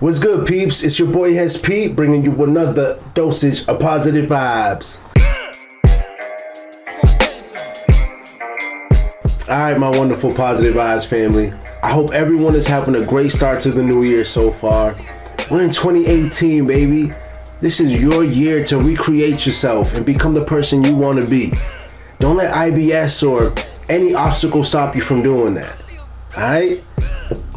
What's good, peeps? It's your boy Hes Pete, bringing you another dosage of positive vibes. Alright, my wonderful positive vibes family. I hope everyone is having a great start to the new year so far. We're in 2018, baby. This is your year to recreate yourself and become the person you want to be. Don't let IBS or any obstacle stop you from doing that. Alright?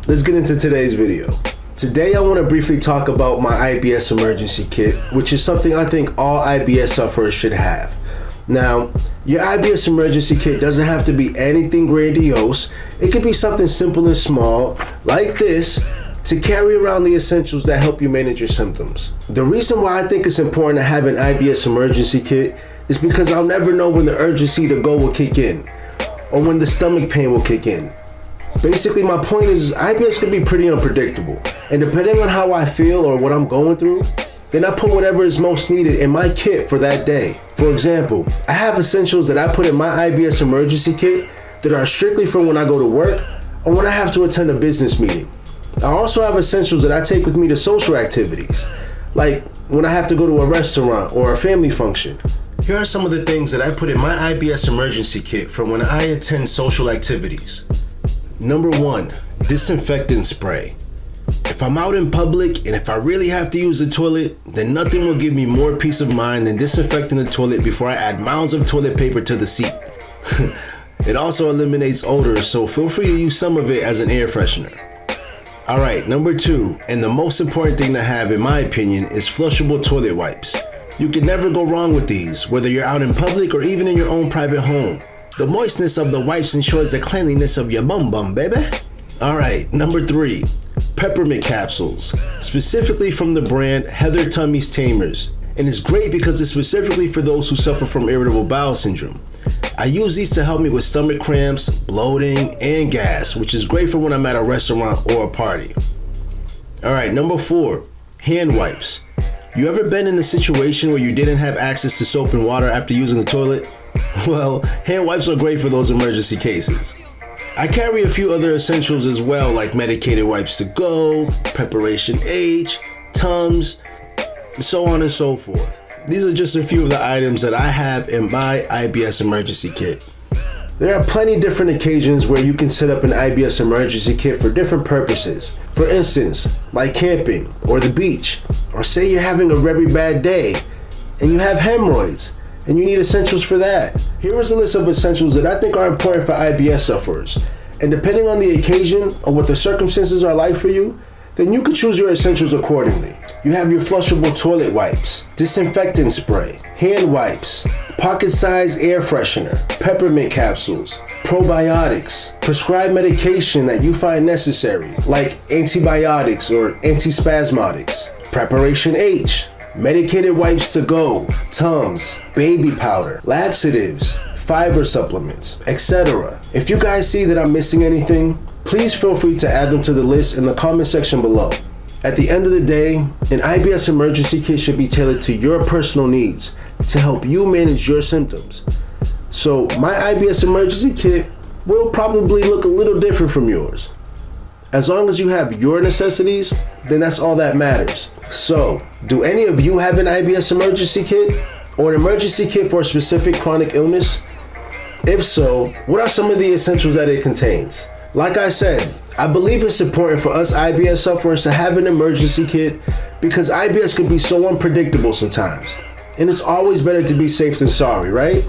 Let's get into today's video. Today I want to briefly talk about my IBS Emergency Kit, which is something I think all IBS sufferers should have. Now, your IBS Emergency Kit doesn't have to be anything grandiose. It could be something simple and small, like this, to carry around the essentials that help you manage your symptoms. The reason why I think it's important to have an IBS Emergency Kit is because I'll never know when the urgency to go will kick in, or when the stomach pain will kick in. Basically, my point is IBS can be pretty unpredictable, and depending on how I feel or what I'm going through, then I put whatever is most needed in my kit for that day. For example, I have essentials that I put in my IBS Emergency Kit that are strictly for when I go to work or when I have to attend a business meeting. I also have essentials that I take with me to social activities, like when I have to go to a restaurant or a family function. Here are some of the things that I put in my IBS Emergency Kit for when I attend social activities. Number 1, disinfectant spray. If I'm out in public and if I really have to use the toilet, then nothing will give me more peace of mind than disinfecting the toilet before I add mounds of toilet paper to the seat. It also eliminates odors, so feel free to use some of it as an air freshener. Alright, number 2, and the most important thing to have in my opinion, is flushable toilet wipes. You can never go wrong with these, whether you're out in public or even in your own private home. The moistness of the wipes ensures the cleanliness of your bum bum, baby. Alright, number 3, Peppermint Capsules, specifically from the brand Heather Tummy's Tamers. And it's great because it's specifically for those who suffer from irritable bowel syndrome. I use these to help me with stomach cramps, bloating, and gas, which is great for when I'm at a restaurant or a party. Alright, number 4, hand wipes. You ever been in a situation where you didn't have access to soap and water after using the toilet? Well, hand wipes are great for those emergency cases. I carry a few other essentials as well, like medicated wipes to go, Preparation H, Tums, so on and so forth. These are just a few of the items that I have in my IBS Emergency Kit. There are plenty different occasions where you can set up an IBS Emergency Kit for different purposes. For instance, like camping or the beach, or say you're having a very bad day and you have hemorrhoids and you need essentials for that. Here is a list of essentials that I think are important for IBS sufferers. And depending on the occasion or what the circumstances are like for you, then you can choose your essentials accordingly. You have your flushable toilet wipes, disinfectant spray, hand wipes, pocket-sized air freshener, peppermint capsules, probiotics, prescribed medication that you find necessary, like antibiotics or antispasmodics, Preparation H, medicated wipes to go, Tums, baby powder, laxatives, fiber supplements, etc. If you guys see that I'm missing anything, please feel free to add them to the list in the comment section below. At the end of the day, an IBS Emergency Kit should be tailored to your personal needs to help you manage your symptoms. So my IBS Emergency Kit will probably look a little different from yours. As long as you have your necessities, then that's all that matters. So, do any of you have an IBS Emergency Kit or an emergency kit for a specific chronic illness? If so, what are some of the essentials that it contains? Like I said, I believe it's important for us IBS sufferers to have an emergency kit because IBS can be so unpredictable sometimes. And it's always better to be safe than sorry, right?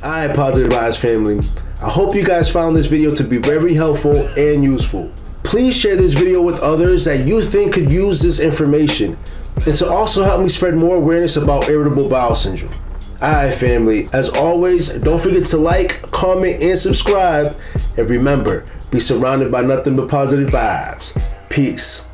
Alright, Positive Vibes family. I hope you guys found this video to be very helpful and useful. Please share this video with others that you think could use this information, and to also help me spread more awareness about irritable bowel syndrome. Alright family, as always, don't forget to like, comment, and subscribe, and remember, be surrounded by nothing but positive vibes. Peace.